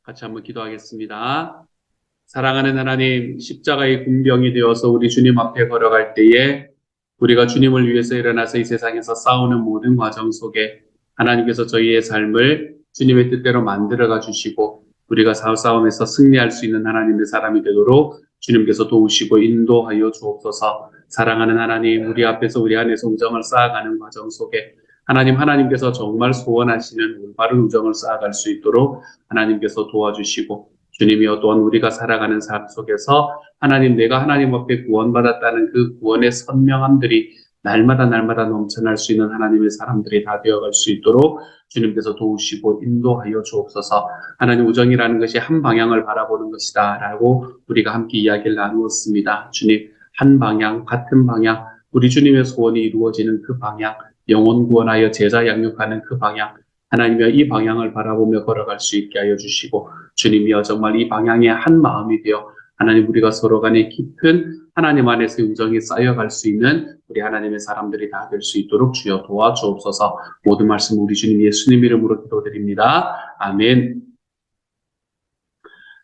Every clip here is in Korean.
같이 한번 기도하겠습니다. 사랑하는 하나님, 십자가의 군병이 되어서 우리 주님 앞에 걸어갈 때에 우리가 주님을 위해서 일어나서 이 세상에서 싸우는 모든 과정 속에 하나님께서 저희의 삶을 주님의 뜻대로 만들어가 주시고 우리가 싸움에서 승리할 수 있는 하나님의 사람이 되도록 주님께서 도우시고 인도하여 주옵소서. 사랑하는 하나님, 우리 앞에서 우리 안에서 우정을 쌓아가는 과정 속에 하나님께서 정말 소원하시는 올바른 우정을 쌓아갈 수 있도록 하나님께서 도와주시고 주님이여 또한 우리가 살아가는 삶 속에서 하나님 내가 하나님 앞에 구원받았다는 그 구원의 선명함들이 날마다 넘쳐날 수 있는 하나님의 사람들이 다 되어갈 수 있도록 주님께서 도우시고 인도하여 주옵소서. 하나님 우정이라는 것이 한 방향을 바라보는 것이다 라고 우리가 함께 이야기를 나누었습니다. 주님 한 방향 같은 방향 우리 주님의 소원이 이루어지는 그 방향 영혼 구원하여 제자 양육하는 그 방향 하나님이여 이 방향을 바라보며 걸어갈 수 있게 하여 주시고 주님이여 정말 이 방향의 한 마음이 되어 하나님 우리가 서로 간에 깊은 하나님 안에서의 우정이 쌓여갈 수 있는 우리 하나님의 사람들이 다 될 수 있도록 주여 도와주옵소서. 모든 말씀 우리 주님 예수님 이름으로 기도드립니다. 아멘.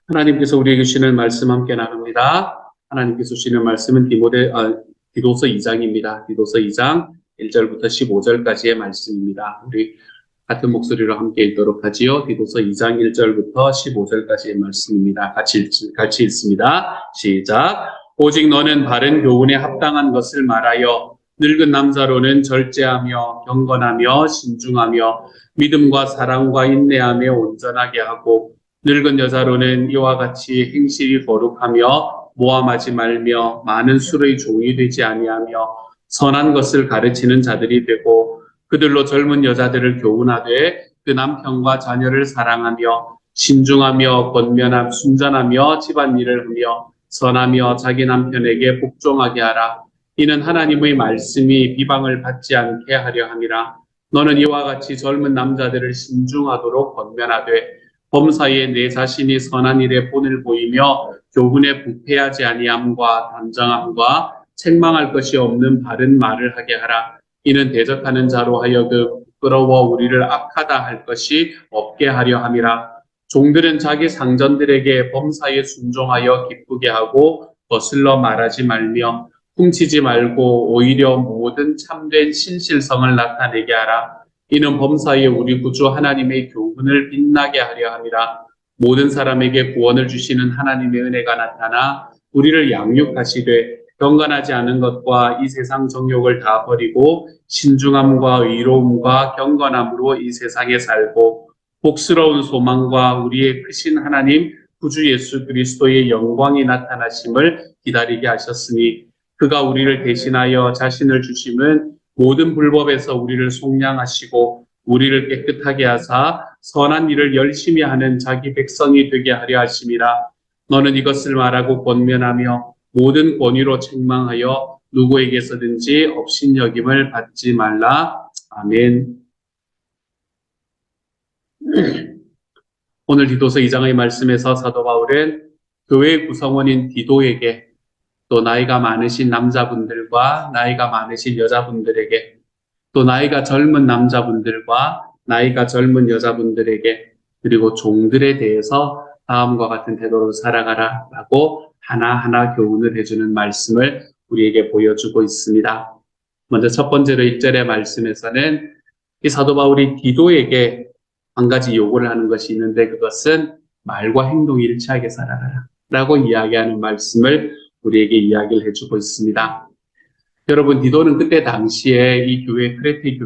하나님께서 우리에게 주시는 말씀 함께 나눕니다. 하나님께서 주시는 말씀은 디도서 2장입니다. 디도서 2장 1절부터 15절까지의 말씀입니다. 우리 같은 목소리로 함께 읽도록 하지요. 디도서 2장 1절부터 15절까지의 말씀입니다. 같이 읽습니다. 시작. 오직 너는 바른 교훈에 합당한 것을 말하여 늙은 남자로는 절제하며 경건하며 신중하며 믿음과 사랑과 인내함에 온전하게 하고 늙은 여자로는 이와 같이 행실이 거룩하며 모함하지 말며 많은 술의 종이 되지 아니하며 선한 것을 가르치는 자들이 되고 그들로 젊은 여자들을 교훈하되 그 남편과 자녀를 사랑하며 신중하며 권면함 순전하며 집안일을 하며 선하며 자기 남편에게 복종하게 하라. 이는 하나님의 말씀이 비방을 받지 않게 하려 함이라. 너는 이와 같이 젊은 남자들을 신중하도록 권면하되 범사에 내 자신이 선한 일에 본을 보이며 교훈에 부패하지 아니함과 단정함과 책망할 것이 없는 바른 말을 하게 하라. 이는 대적하는 자로 하여금 부끄러워 우리를 악하다 할 것이 없게 하려 함이라. 종들은 자기 상전들에게 범사에 순종하여 기쁘게 하고 거슬러 말하지 말며 훔치지 말고 오히려 모든 참된 신실성을 나타내게 하라. 이는 범사에 우리 구주 하나님의 교훈을 빛나게 하려 함이라. 모든 사람에게 구원을 주시는 하나님의 은혜가 나타나 우리를 양육하시되 경건하지 않은 것과 이 세상 정욕을 다 버리고 신중함과 의로움과 경건함으로 이 세상에 살고 복스러운 소망과 우리의 크신 하나님 구주 예수 그리스도의 영광이 나타나심을 기다리게 하셨으니 그가 우리를 대신하여 자신을 주심은 모든 불법에서 우리를 속량하시고 우리를 깨끗하게 하사 선한 일을 열심히 하는 자기 백성이 되게 하려 하심이라. 너는 이것을 말하고 권면하며 모든 권위로 책망하여 누구에게서든지 업신여김을 받지 말라. 아멘. 오늘 디도서 2장의 말씀에서 사도 바울은 교회 구성원인 디도에게 또 나이가 많으신 남자분들과 나이가 많으신 여자분들에게 또 나이가 젊은 남자분들과 나이가 젊은 여자분들에게 그리고 종들에 대해서 다음과 같은 태도로 살아가라 라고 하나하나 교훈을 해주는 말씀을 우리에게 보여주고 있습니다. 먼저 첫 번째로 1절의 말씀에서는 이 사도 바울이 디도에게 한 가지 요구를 하는 것이 있는데 그것은 말과 행동이 일치하게 살아가라 라고 이야기하는 말씀을 우리에게 이야기를 해주고 있습니다. 여러분, 디도는 그때 당시에 이 교회 크레테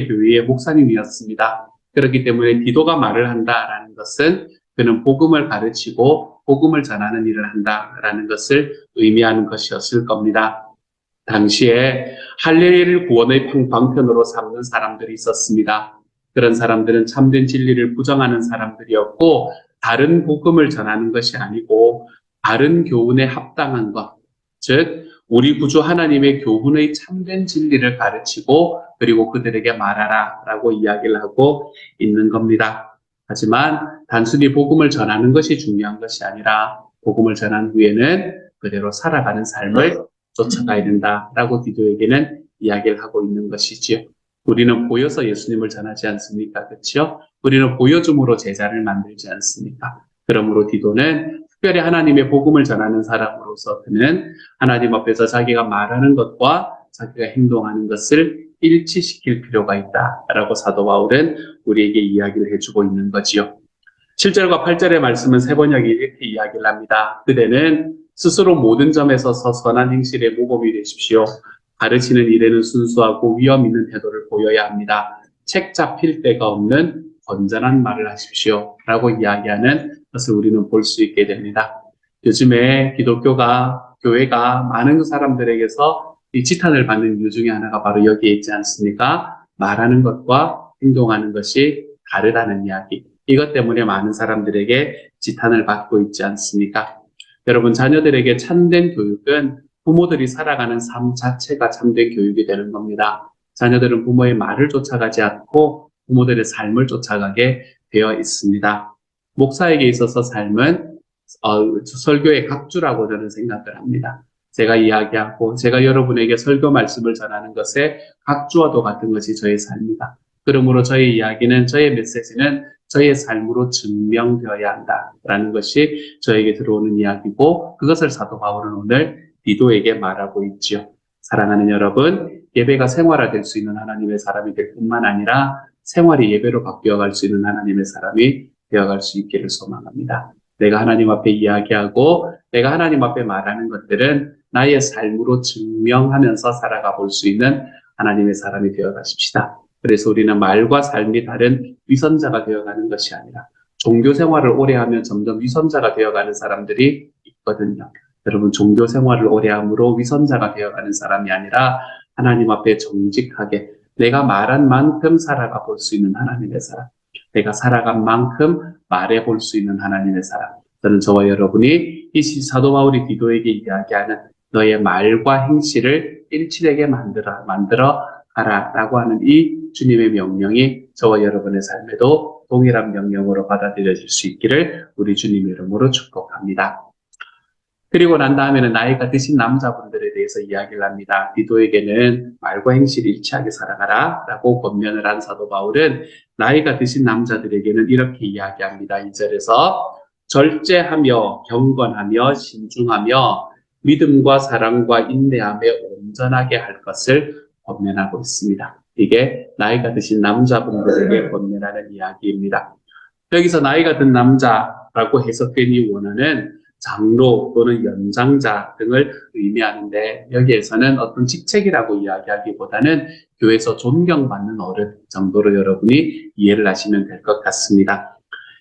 교회의 목사님이었습니다. 그렇기 때문에 디도가 말을 한다라는 것은 그는 복음을 가르치고 복음을 전하는 일을 한다라는 것을 의미하는 것이었을 겁니다. 당시에 할례를 구원의 방편으로 삼는 사람들이 있었습니다. 그런 사람들은 참된 진리를 부정하는 사람들이었고 다른 복음을 전하는 것이 아니고 바른 교훈에 합당한 것, 즉 우리 구주 하나님의 교훈의 참된 진리를 가르치고 그리고 그들에게 말하라 라고 이야기를 하고 있는 겁니다. 하지만 단순히 복음을 전하는 것이 중요한 것이 아니라 복음을 전한 후에는 그대로 살아가는 삶을 쫓아가야 된다라고 디도에게는 이야기를 하고 있는 것이지요. 우리는 보여서 예수님을 전하지 않습니까? 그렇죠? 우리는 보여줌으로 제자를 만들지 않습니까? 그러므로 디도는 특별히 하나님의 복음을 전하는 사람으로서 그는 하나님 앞에서 자기가 말하는 것과 자기가 행동하는 것을 일치시킬 필요가 있다라고 사도 바울은 우리에게 이야기를 해주고 있는 거지요. 7절과 8절의 말씀은 세번역이 이렇게 이야기를 합니다. 그대는 스스로 모든 점에서 선한 행실의 모범이 되십시오. 가르치는 일에는 순수하고 위험 있는 태도를 보여야 합니다. 책 잡힐 데가 없는 건전한 말을 하십시오. 라고 이야기하는 것을 우리는 볼 수 있게 됩니다. 요즘에 교회가 많은 사람들에게서 이 지탄을 받는 이유 중에 하나가 바로 여기에 있지 않습니까? 말하는 것과 행동하는 것이 다르다는 이야기. 이것 때문에 많은 사람들에게 지탄을 받고 있지 않습니까? 여러분, 자녀들에게 참된 교육은 부모들이 살아가는 삶 자체가 참된 교육이 되는 겁니다. 자녀들은 부모의 말을 쫓아가지 않고 부모들의 삶을 쫓아가게 되어 있습니다. 목사에게 있어서 삶은 설교의 각주라고 저는 생각을 합니다. 제가 이야기하고 제가 여러분에게 설교 말씀을 전하는 것에 각주와도 같은 것이 저의 삶이다. 그러므로 저의 이야기는, 저의 메시지는 저의 삶으로 증명되어야 한다라는 것이 저에게 들어오는 이야기고, 그것을 사도 바울은 오늘 디도에게 말하고 있지요. 사랑하는 여러분, 예배가 생활화될 수 있는 하나님의 사람이 될 뿐만 아니라 생활이 예배로 바뀌어갈 수 있는 하나님의 사람이 되어갈 수 있기를 소망합니다. 내가 하나님 앞에 이야기하고 내가 하나님 앞에 말하는 것들은 나의 삶으로 증명하면서 살아가 볼 수 있는 하나님의 사람이 되어가십시다. 그래서 우리는 말과 삶이 다른 위선자가 되어가는 것이 아니라 종교 생활을 오래 하면 점점 위선자가 되어가는 사람들이 있거든요. 여러분, 종교 생활을 오래 함으로 위선자가 되어가는 사람이 아니라 하나님 앞에 정직하게 내가 말한 만큼 살아가 볼 수 있는 하나님의 사람, 내가 살아간 만큼 말해 볼 수 있는 하나님의 사람. 저는 저와 여러분이 이 사도 바울이 디도에게 이야기하는 너의 말과 행실을 일치되게 만들어 가라라고 하는 이 주님의 명령이 저와 여러분의 삶에도 동일한 명령으로 받아들여질 수 있기를 우리 주님 이름으로 축복합니다. 그리고 난 다음에는 나이가 드신 남자분들에 대해서 이야기를 합니다. 디도에게는 말과 행실이 일치하게 살아가라 라고 권면을 한 사도 바울은 나이가 드신 남자들에게는 이렇게 이야기합니다. 2절에서 절제하며 경건하며 신중하며 믿음과 사랑과 인내함에 온전하게 할 것을 권면하고 있습니다. 이게 나이가 드신 남자분들에게 권면하는 이야기입니다. 여기서 나이가 든 남자라고 해석된 이 원어는 장로 또는 연장자 등을 의미하는데, 여기에서는 어떤 직책이라고 이야기하기보다는 교회에서 존경받는 어른 정도로 여러분이 이해를 하시면 될 것 같습니다.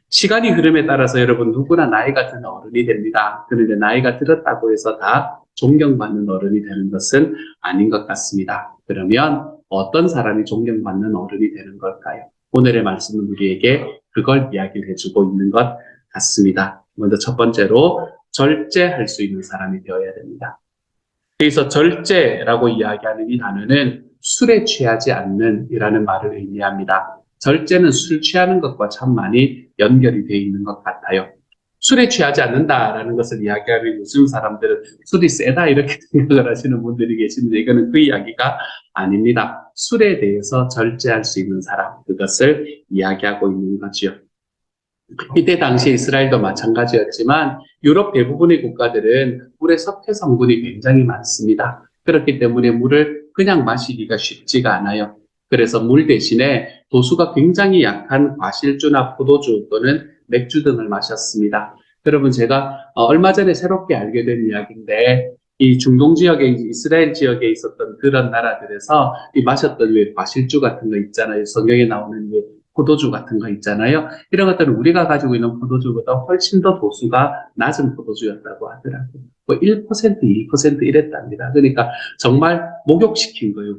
시간이 흐름에 따라서 여러분 누구나 나이가 든 어른이 됩니다. 그런데 나이가 들었다고 해서 다 존경받는 어른이 되는 것은 아닌 것 같습니다. 그러면 어떤 사람이 존경받는 어른이 되는 걸까요? 오늘의 말씀은 우리에게 그걸 이야기를 해주고 있는 것 같습니다. 먼저 첫 번째로 절제할 수 있는 사람이 되어야 됩니다. 그래서 절제라고 이야기하는 이 단어는 술에 취하지 않는 이라는 말을 의미합니다. 절제는 술 취하는 것과 참 많이 연결이 되어 있는 것 같아요. 술에 취하지 않는다라는 것을 이야기하면 요즘 사람들은 술이 세다 이렇게 생각을 하시는 분들이 계시는데, 이거는 그 이야기가 아닙니다. 술에 대해서 절제할 수 있는 사람, 그것을 이야기하고 있는 거지요. 이때 당시 이스라엘도 마찬가지였지만 유럽 대부분의 국가들은 물의 석회 성분이 굉장히 많습니다. 그렇기 때문에 물을 그냥 마시기가 쉽지가 않아요. 그래서 물 대신에 도수가 굉장히 약한 과실주나 포도주 또는 맥주 등을 마셨습니다. 여러분, 제가 얼마 전에 새롭게 알게 된 이야기인데, 이 중동 지역에, 이스라엘 지역에 있었던 그런 나라들에서 이 마셨던 왜 과실주 같은 거 있잖아요. 성경에 나오는 왜 포도주 같은 거 있잖아요. 이런 것들은 우리가 가지고 있는 포도주보다 훨씬 더 도수가 낮은 포도주였다고 하더라고요. 뭐 1%, 2% 이랬답니다. 그러니까 정말 목욕시킨 거예요.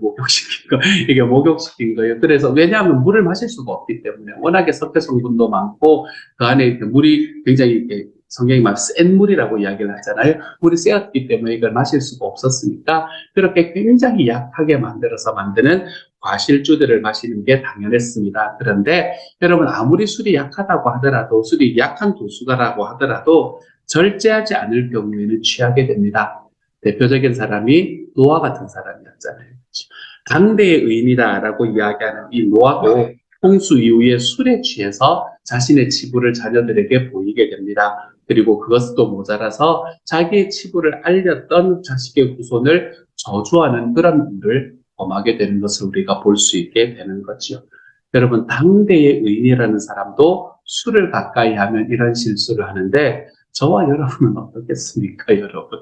이게 목욕시킨 거예요. 그래서 왜냐하면 물을 마실 수가 없기 때문에, 워낙에 석회 성분도 많고 그 안에 이렇게 물이 굉장히 이렇게 성경이 막 센 물이라고 이야기를 하잖아요. 물이 세었기 때문에 이걸 마실 수가 없었으니까 그렇게 굉장히 약하게 만들어서 만드는 과실주들을 마시는 게 당연했습니다. 그런데 여러분, 아무리 술이 약하다고 하더라도, 술이 약한 도수가라고 하더라도 절제하지 않을 경우에는 취하게 됩니다. 대표적인 사람이 노아 같은 사람이었잖아요. 당대의 의인이다라고 이야기하는 이 노아도 홍수 이후에 술에 취해서 자신의 치부를 자녀들에게 보이게 됩니다. 그리고 그것도 모자라서 자기의 치부를 알렸던 자식의 후손을 저주하는 그런 일을 범하게 되는 것을 우리가 볼 수 있게 되는 거죠. 여러분, 당대의 의인이라는 사람도 술을 가까이 하면 이런 실수를 하는데 저와 여러분은 어떻겠습니까, 여러분?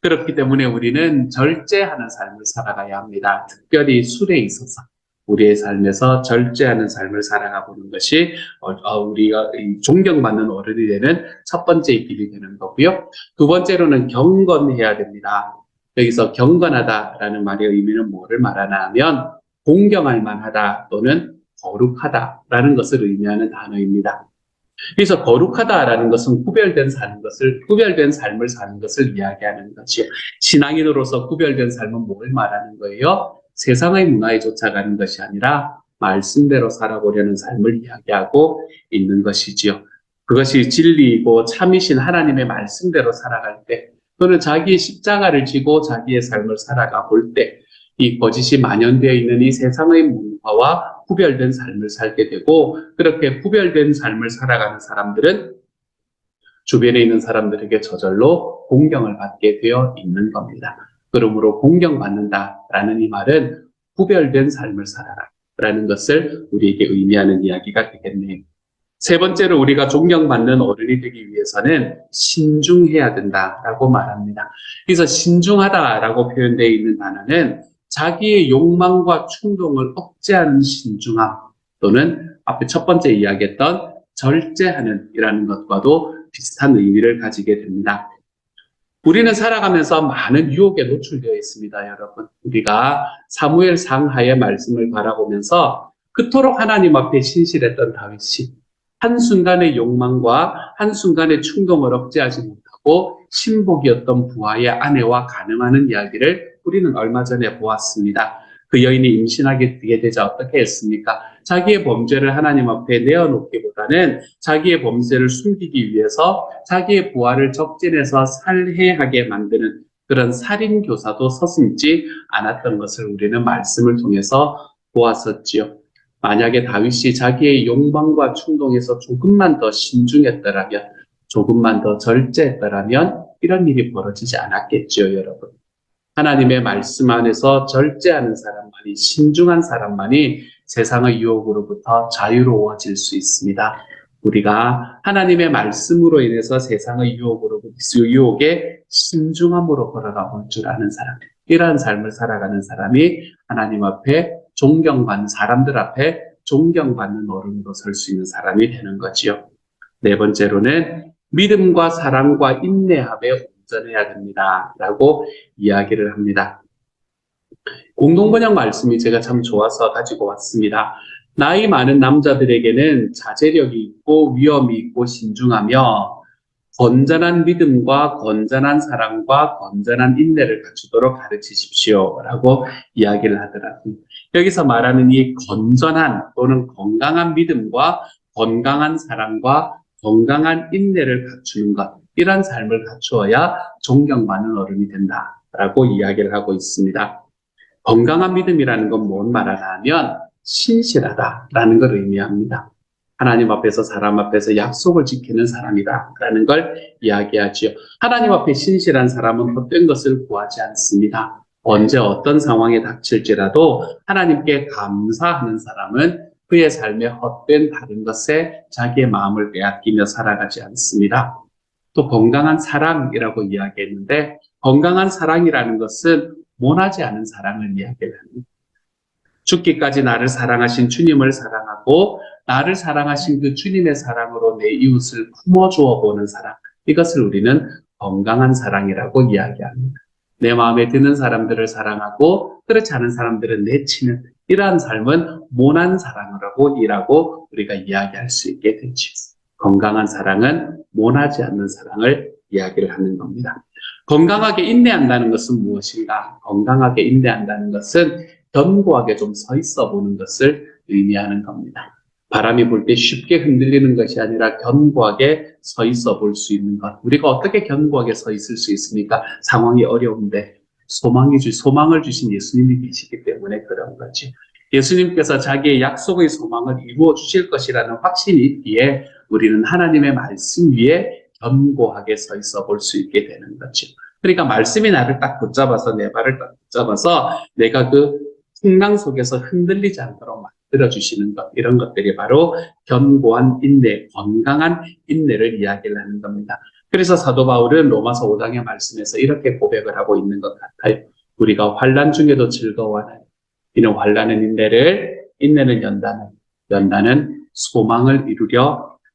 그렇기 때문에 우리는 절제하는 삶을 살아가야 합니다. 특별히 술에 있어서 우리의 삶에서 절제하는 삶을 살아가보는 것이 우리가 존경받는 어른이 되는 첫 번째 길이 되는 거고요. 두 번째로는 경건해야 됩니다. 여기서 경건하다라는 말의 의미는 뭐를 말하나 하면 공경할 만하다 또는 거룩하다라는 것을 의미하는 단어입니다. 그래서 거룩하다라는 것은 구별된 삶을 사는 것을 이야기하는 것이요. 신앙인으로서 구별된 삶은 뭘 말하는 거예요? 세상의 문화에 쫓아가는 것이 아니라 말씀대로 살아보려는 삶을 이야기하고 있는 것이지요. 그것이 진리이고 참이신 하나님의 말씀대로 살아갈 때, 또는 자기의 십자가를 지고 자기의 삶을 살아가 볼 때, 이 거짓이 만연되어 있는 이 세상의 문화와 구별된 삶을 살게 되고, 그렇게 구별된 삶을 살아가는 사람들은 주변에 있는 사람들에게 저절로 공경을 받게 되어 있는 겁니다. 그러므로 공경받는다라는 이 말은 구별된 삶을 살아라라는 것을 우리에게 의미하는 이야기가 되겠네요. 세 번째로 우리가 존경받는 어른이 되기 위해서는 신중해야 된다라고 말합니다. 그래서 신중하다라고 표현되어 있는 단어는 자기의 욕망과 충동을 억제하는 신중함, 또는 앞에 첫 번째 이야기했던 절제하는 이라는 것과도 비슷한 의미를 가지게 됩니다. 우리는 살아가면서 많은 유혹에 노출되어 있습니다, 여러분. 우리가 사무엘 상하의 말씀을 바라보면서 그토록 하나님 앞에 신실했던 다윗이 한순간의 욕망과 한순간의 충동을 억제하지 못하고 신복이었던 부하의 아내와 간음하는 이야기를 우리는 얼마 전에 보았습니다. 그 여인이 임신하게 되자 어떻게 했습니까? 자기의 범죄를 하나님 앞에 내어놓기보다는 자기의 범죄를 숨기기 위해서 자기의 부하를 적진해서 살해하게 만드는 그런 살인교사도 서슴지 않았던 것을 우리는 말씀을 통해서 보았었지요. 만약에 다윗이 자기의 욕망과 충동에서 조금만 더 신중했더라면, 조금만 더 절제했더라면 이런 일이 벌어지지 않았겠지요, 여러분. 하나님의 말씀 안에서 절제하는 사람만이, 신중한 사람만이 세상의 유혹으로부터 자유로워질 수 있습니다. 우리가 하나님의 말씀으로 인해서 세상의 유혹에 신중함으로 걸어가 볼 줄 아는 사람, 이러한 삶을 살아가는 사람이 하나님 앞에 존경받는 사람들 앞에 존경받는 어른으로 설 수 있는 사람이 되는 거지요. 네 번째로는 믿음과 사랑과 인내함에 온전해야 됩니다. 라고 이야기를 합니다. 공동번역 말씀이 제가 참 좋아서 가지고 왔습니다. 나이 많은 남자들에게는 자제력이 있고 위엄이 있고 신중하며 건전한 믿음과 건전한 사랑과 건전한 인내를 갖추도록 가르치십시오. 라고 이야기를 하더라고요. 여기서 말하는 이 건전한 또는 건강한 믿음과 건강한 사랑과 건강한 인내를 갖추는 것, 이런 삶을 갖추어야 존경받는 어른이 된다라고 이야기를 하고 있습니다. 건강한 믿음이라는 건 뭔 말하나 하면 신실하다라는 걸 의미합니다. 하나님 앞에서 사람 앞에서 약속을 지키는 사람이다라는 걸 이야기하지요. 하나님 앞에 신실한 사람은 헛된 것을 구하지 않습니다. 언제 어떤 상황에 닥칠지라도 하나님께 감사하는 사람은 그의 삶에 헛된 다른 것에 자기의 마음을 빼앗기며 살아가지 않습니다. 또 건강한 사랑이라고 이야기했는데, 건강한 사랑이라는 것은 모나지 않은 사랑을 이야기를 합니다. 죽기까지 나를 사랑하신 주님을 사랑하고 나를 사랑하신 그 주님의 사랑으로 내 이웃을 품어주어 보는 사랑, 이것을 우리는 건강한 사랑이라고 이야기합니다. 내 마음에 드는 사람들을 사랑하고 그렇지 않은 사람들은 내치는 이러한 삶은 모난 사랑이라고 우리가 이야기할 수 있게 되죠. 건강한 사랑은 모나지 않는 사랑을 이야기를 하는 겁니다. 건강하게 인내한다는 것은 무엇인가? 건강하게 인내한다는 것은 견고하게 좀 서 있어 보는 것을 의미하는 겁니다. 바람이 불 때 쉽게 흔들리는 것이 아니라 견고하게 서 있어 볼 수 있는 것. 우리가 어떻게 견고하게 서 있을 수 있습니까? 상황이 어려운데 소망을 주신 예수님이 계시기 때문에 그런 거지. 예수님께서 자기의 약속의 소망을 이루어 주실 것이라는 확신이 있기에 우리는 하나님의 말씀 위에 견고하게 서 있어 볼 수 있게 되는 거죠. 그러니까 말씀이 나를 딱 붙잡아서 내 발을 딱 붙잡아서 내가 그 풍랑 속에서 흔들리지 않도록 만들어 주시는 것, 이런 것들이 바로 견고한 인내, 건강한 인내를 이야기를 하는 겁니다. 그래서 사도 바울은 로마서 5장의 말씀에서 이렇게 고백을 하고 있는 것 같아요. 우리가 환난 중에도 즐거워하는 이는 환난은 인내를, 인내는 연단은 소망을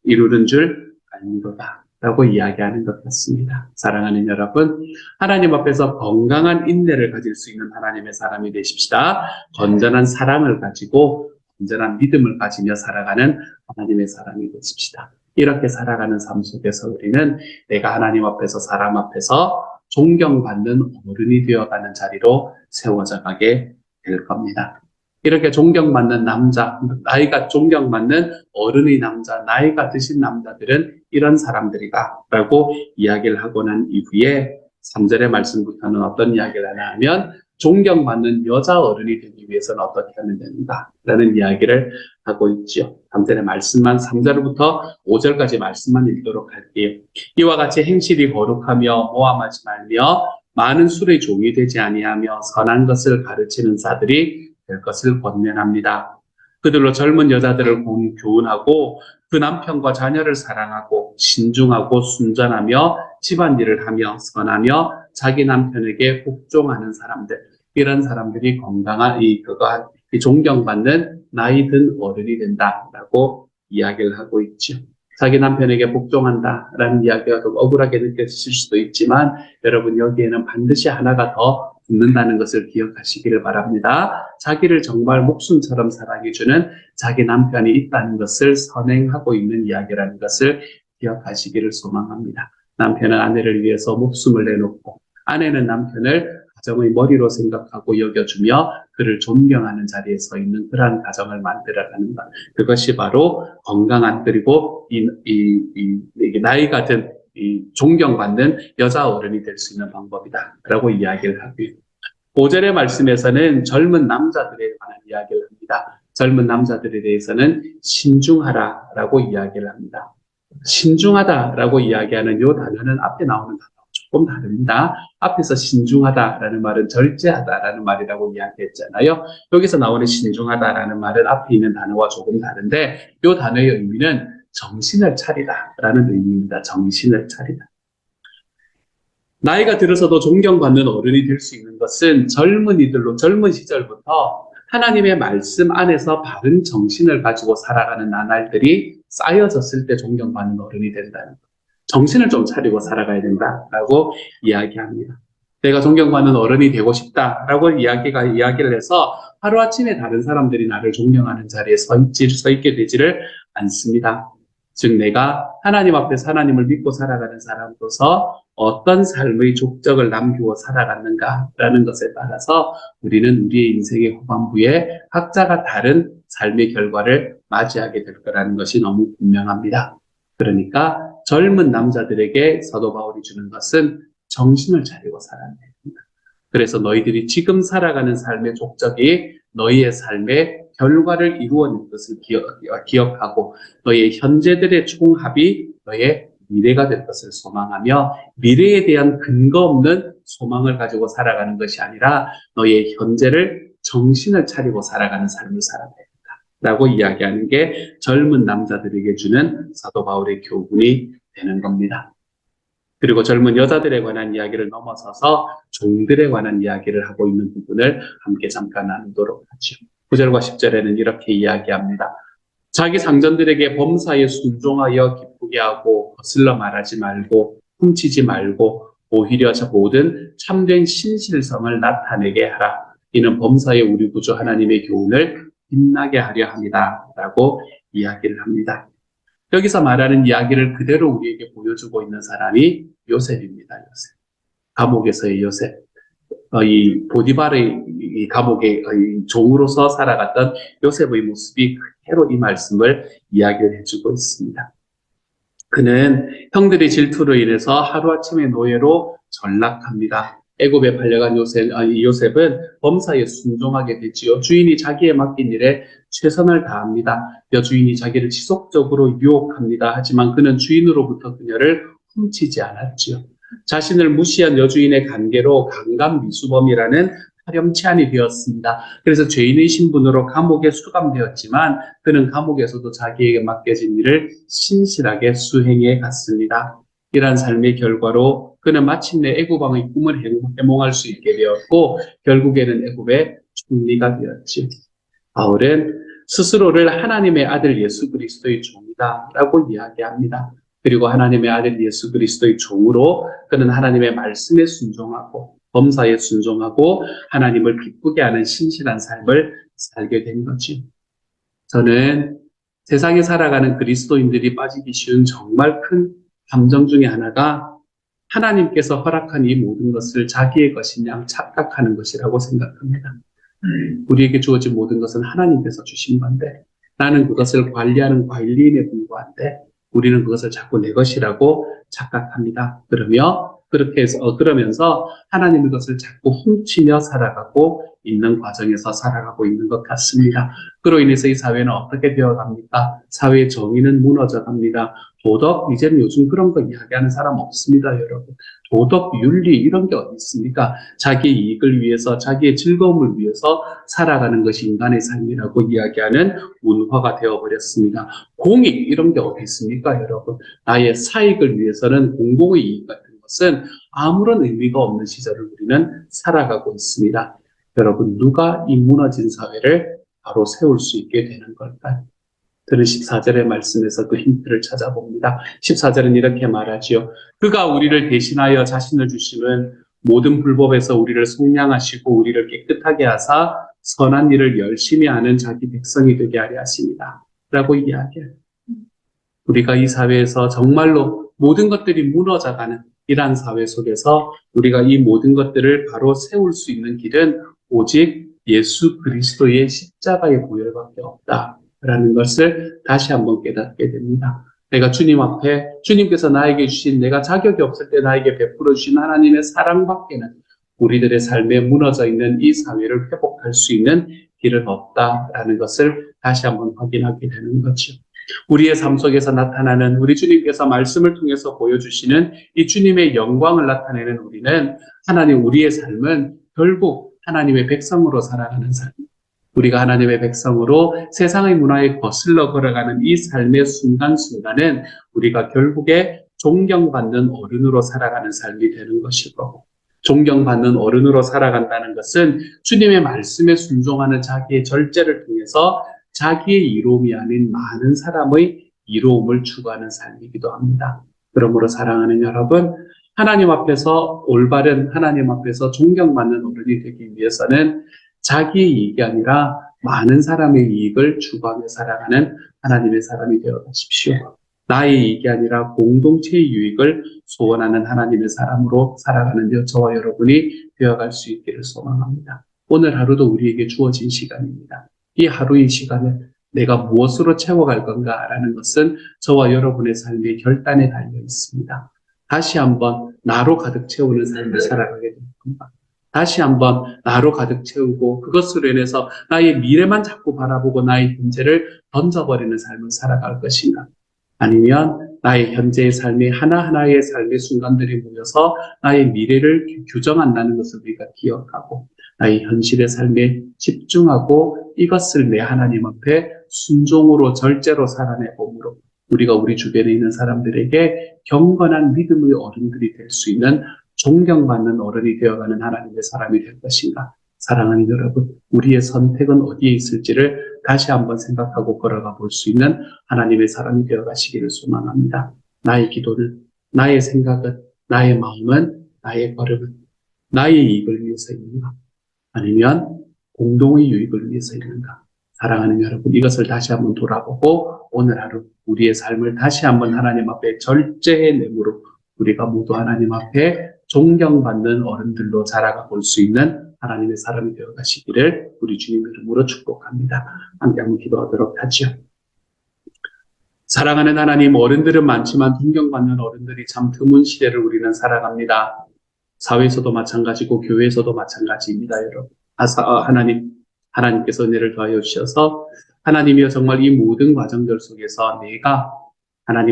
이루는 줄 알미로다 라고 이야기하는 것 같습니다. 사랑하는 여러분, 하나님 앞에서 건강한 인내를 가질 수 있는 하나님의 사람이 되십시다. 건전한 사랑을 가지고 건전한 믿음을 가지며 살아가는 하나님의 사람이 되십시다. 이렇게 살아가는 삶 속에서 우리는 내가 하나님 앞에서, 사람 앞에서 존경받는 어른이 되어가는 자리로 세워져 가게 될 겁니다. 이렇게 존경받는 남자, 나이가 존경받는 어른의 남자, 나이가 드신 남자들은 이런 사람들이다 라고 이야기를 하고 난 이후에 3절의 말씀부터는 어떤 이야기를 하나 하면 존경받는 여자 어른이 되기 위해서는 어떻게 하면 된다 라는 이야기를 하고 있죠. 3절의 말씀만, 3절부터 5절까지 말씀만 읽도록 할게요. 이와 같이 행실이 거룩하며 모함하지 말며 많은 술의 종이 되지 아니하며 선한 것을 가르치는 자들이 될 것을 권면합니다. 그들로 젊은 여자들을 교훈하고 그 남편과 자녀를 사랑하고 신중하고 순전하며 집안일을 하며 선하며 자기 남편에게 복종하는 사람들, 이런 사람들이 건강한 존경받는 나이 든 어른이 된다라고 이야기를 하고 있죠. 자기 남편에게 복종한다라는 이야기가 좀 억울하게 느껴지실 수도 있지만 여러분, 여기에는 반드시 하나가 더 붙는다는 것을 기억하시기를 바랍니다. 자기를 정말 목숨처럼 사랑해주는 자기 남편이 있다는 것을 선행하고 있는 이야기라는 것을 기억하시기를 소망합니다. 남편은 아내를 위해서 목숨을 내놓고 아내는 남편을 가정의 머리로 생각하고 여겨주며 그를 존경하는 자리에 서 있는 그러한 가정을 만들어가는 것. 그것이 바로 건강한, 그리고 나이가 든 존경받는 여자 어른이 될 수 있는 방법이다 라고 이야기를 하고요. 5절의 말씀에서는 젊은 남자들에 관한 이야기를 합니다. 젊은 남자들에 대해서는 신중하라라고 이야기를 합니다. 신중하다라고 이야기하는 이 단어는 앞에 나오는 단어와 조금 다릅니다. 앞에서 신중하다라는 말은 절제하다라는 말이라고 이야기했잖아요. 여기서 나오는 신중하다라는 말은 앞에 있는 단어와 조금 다른데 이 단어의 의미는 정신을 차리다라는 의미입니다. 정신을 차리다. 나이가 들어서도 존경받는 어른이 될 수 있는 것은 젊은 시절부터 하나님의 말씀 안에서 바른 정신을 가지고 살아가는 나날들이 쌓여졌을 때 존경받는 어른이 된다는 것. 정신을 좀 차리고 살아가야 된다라고 이야기합니다. 내가 존경받는 어른이 되고 싶다라고 이야기를 해서 하루아침에 다른 사람들이 나를 존경하는 자리에 서 있게 되지를 않습니다. 즉 내가 하나님 앞에서 하나님을 믿고 살아가는 사람으로서 어떤 삶의 족적을 남기고 살아갔는가라는 것에 따라서 우리는 우리의 인생의 후반부에 각자가 다른 삶의 결과를 맞이하게 될 거라는 것이 너무 분명합니다. 그러니까 젊은 남자들에게 사도 바울이 주는 것은 정신을 차리고 살아야 됩니다. 그래서 너희들이 지금 살아가는 삶의 족적이 너희의 삶의 결과를 이루어낸 것을 기억하고 너희의 현재들의 총합이 너희의 미래가 될 것을 소망하며 미래에 대한 근거 없는 소망을 가지고 살아가는 것이 아니라 너희의 현재를 정신을 차리고 살아가는 삶을 살아야 된다 라고 이야기하는 게 젊은 남자들에게 주는 사도 바울의 교훈이 되는 겁니다. 그리고 젊은 여자들에 관한 이야기를 넘어서서 종들에 관한 이야기를 하고 있는 부분을 함께 잠깐 나누도록 하죠. 9절과 10절에는 이렇게 이야기합니다. 자기 상전들에게 범사에 순종하여 기쁘게 하고 거슬러 말하지 말고 훔치지 말고 오히려 모든 참된 신실성을 나타내게 하라. 이는 범사에 우리 구주 하나님의 교훈을 빛나게 하려 합니다. 라고 이야기를 합니다. 여기서 말하는 이야기를 그대로 우리에게 보여주고 있는 사람이 요셉입니다. 요셉. 감옥에서의 요셉. 이 보디발의 이 감옥의 종으로서 살아갔던 요셉의 모습이 그대로 이 말씀을 이야기를 해주고 있습니다. 그는 형들의 질투로 인해서 하루아침에 노예로 전락합니다. 애굽에 팔려간 요셉은 범사에 순종하게 되지요. 주인이 자기에 맡긴 일에 최선을 다합니다. 여주인이 자기를 지속적으로 유혹합니다. 하지만 그는 주인으로부터 그녀를 훔치지 않았지요. 자신을 무시한 여주인의 관계로 강간미수범이라는 파렴치한이 되었습니다. 그래서 죄인의 신분으로 감옥에 수감되었지만 그는 감옥에서도 자기에게 맡겨진 일을 신실하게 수행해 갔습니다. 이러한 삶의 결과로 그는 마침내 애굽 왕의 꿈을 해몽할 수 있게 되었고 결국에는 애굽의 총리가 되었지. 바울은 스스로를 하나님의 아들 예수 그리스도의 종이다라고 이야기합니다. 그리고 하나님의 아들 예수 그리스도의 종으로 그는 하나님의 말씀에 순종하고 범사에 순종하고 하나님을 기쁘게 하는 신실한 삶을 살게 된 거지. 저는 세상에 살아가는 그리스도인들이 빠지기 쉬운 정말 큰 감정 중에 하나가 하나님께서 허락한 이 모든 것을 자기의 것인 양 착각하는 것이라고 생각합니다. 우리에게 주어진 모든 것은 하나님께서 주신 건데 나는 그것을 관리하는 관리인에 불과한데 우리는 그것을 자꾸 내 것이라고 착각합니다. 그러면서 하나님의 것을 자꾸 훔치며 살아가고 있는 과정에서 살아가고 있는 것 같습니다. 그로 인해서 이 사회는 어떻게 되어갑니까? 사회의 정의는 무너져갑니다. 도덕, 이제는 요즘 그런 거 이야기하는 사람 없습니다, 여러분. 도덕, 윤리 이런 게 어디 있습니까? 자기의 이익을 위해서, 자기의 즐거움을 위해서 살아가는 것이 인간의 삶이라고 이야기하는 문화가 되어버렸습니다. 공익 이런 게 어디 있습니까, 여러분? 나의 사익을 위해서는 공공의 이익 같은 것은 아무런 의미가 없는 시절을 우리는 살아가고 있습니다. 여러분, 누가 이 무너진 사회를 바로 세울 수 있게 되는 걸까요? 저는 14절의 말씀에서 그 힌트를 찾아봅니다. 14절은 이렇게 말하지요. 그가 우리를 대신하여 자신을 주심은 모든 불법에서 우리를 속량하시고 우리를 깨끗하게 하사 선한 일을 열심히 하는 자기 백성이 되게 하려 하십니다. 라고 이야기해요. 우리가 이 사회에서 정말로 모든 것들이 무너져가는 이러한 사회 속에서 우리가 이 모든 것들을 바로 세울 수 있는 길은 오직 예수 그리스도의 십자가의 보혈밖에 없다라는 것을 다시 한번 깨닫게 됩니다. 내가 주님 앞에 주님께서 나에게 주신 내가 자격이 없을 때 나에게 베풀어 주신 하나님의 사랑밖에는 우리들의 삶에 무너져 있는 이 사회를 회복할 수 있는 길은 없다라는 것을 다시 한번 확인하게 되는 거죠. 우리의 삶 속에서 나타나는 우리 주님께서 말씀을 통해서 보여주시는 이 주님의 영광을 나타내는 우리는 하나님 우리의 삶은 결국 하나님의 백성으로 살아가는 삶. 우리가 하나님의 백성으로 세상의 문화에 거슬러 걸어가는 이 삶의 순간순간은 우리가 결국에 존경받는 어른으로 살아가는 삶이 되는 것이고 존경받는 어른으로 살아간다는 것은 주님의 말씀에 순종하는 자기의 절제를 통해서 자기의 이로움이 아닌 많은 사람의 이로움을 추구하는 삶이기도 합니다. 그러므로 사랑하는 여러분, 하나님 앞에서 올바른 하나님 앞에서 존경받는 어른이 되기 위해서는 자기의 이익이 아니라 많은 사람의 이익을 추구하며 살아가는 하나님의 사람이 되어 가십시오. 나의 이익이 아니라 공동체의 유익을 소원하는 하나님의 사람으로 살아가는 저와 여러분이 되어갈 수 있기를 소망합니다. 오늘 하루도 우리에게 주어진 시간입니다. 이 하루의 시간을 내가 무엇으로 채워갈 건가라는 것은 저와 여러분의 삶의 결단에 달려 있습니다. 다시 한번 나로 가득 채우는 삶을 살아가게 될 겁니다. 다시 한번 나로 가득 채우고 그것으로 인해서 나의 미래만 자꾸 바라보고 나의 현재를 던져버리는 삶을 살아갈 것인가? 아니면 나의 현재의 삶이 하나하나의 삶의 순간들이 모여서 나의 미래를 규정한다는 것을 우리가 기억하고 나의 현실의 삶에 집중하고 이것을 내 하나님 앞에 순종으로 절제로 살아내봄으로 우리가 우리 주변에 있는 사람들에게 경건한 믿음의 어른들이 될 수 있는 존경받는 어른이 되어가는 하나님의 사람이 될 것인가? 사랑하는 여러분, 우리의 선택은 어디에 있을지를 다시 한번 생각하고 걸어가 볼 수 있는 하나님의 사람이 되어가시기를 소망합니다. 나의 기도는, 나의 생각은, 나의 마음은, 나의 걸음은 나의 이익을 위해서 있는가? 아니면 공동의 유익을 위해서 있는가? 사랑하는 여러분, 이것을 다시 한번 돌아보고 오늘 하루 우리의 삶을 다시 한번 하나님 앞에 절제의 내무로 우리가 모두 하나님 앞에 존경받는 어른들로 자라가 볼 수 있는 하나님의 사람이 되어 가시기를 우리 주님 이름으로 축복합니다. 함께 한번 기도하도록 하죠. 사랑하는 하나님, 어른들은 많지만 존경받는 어른들이 참 드문 시대를 우리는 살아갑니다. 사회에서도 마찬가지고 교회에서도 마찬가지입니다, 여러분. 하나님께서 은혜를 더하여 주셔서 하나님이여 정말 이 모든 과정들 속에서 내가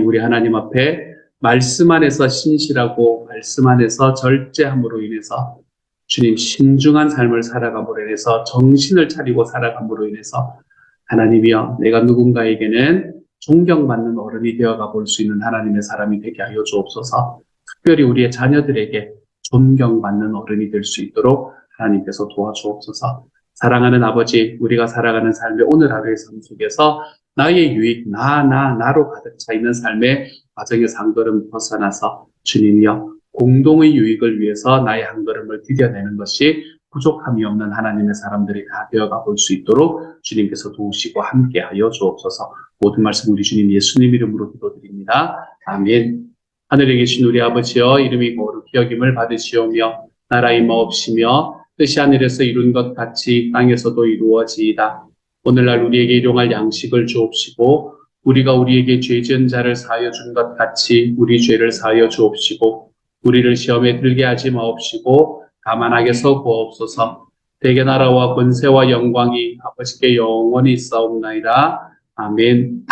우리 하나님 앞에 말씀 안에서 신실하고 말씀 안에서 절제함으로 인해서 주님 신중한 삶을 살아감으로 인해서 정신을 차리고 살아감으로 인해서 하나님이여 내가 누군가에게는 존경받는 어른이 되어가 볼 수 있는 하나님의 사람이 되게 하여 주옵소서. 특별히 우리의 자녀들에게 존경받는 어른이 될 수 있도록 하나님께서 도와주옵소서. 사랑하는 아버지, 우리가 살아가는 삶의 오늘 하루의 삶 속에서 나의 유익, 나로 가득 차 있는 삶의 과정에서 한 걸음 벗어나서 주님이여 공동의 유익을 위해서 나의 한 걸음을 디뎌내는 것이 부족함이 없는 하나님의 사람들이 다 되어가 볼 수 있도록 주님께서 도우시고 함께하여 주옵소서. 모든 말씀 우리 주님 예수님 이름으로 기도드립니다. 아멘. 하늘에 계신 우리 아버지여 이름이 거룩히 여김을 받으시오며 나라의 마옵시며 뜻이 하늘에서 이룬 것 같이 땅에서도 이루어지이다. 오늘날 우리에게 일용할 양식을 주옵시고 우리가 우리에게 죄 지은 자를 사하여 준 것 같이 우리 죄를 사하여 주옵시고 우리를 시험에 들게 하지 마옵시고 다만 악에서 구하옵소서. 대개 나라와 권세와 영광이 아버지께 영원히 있사옵나이다. 아멘.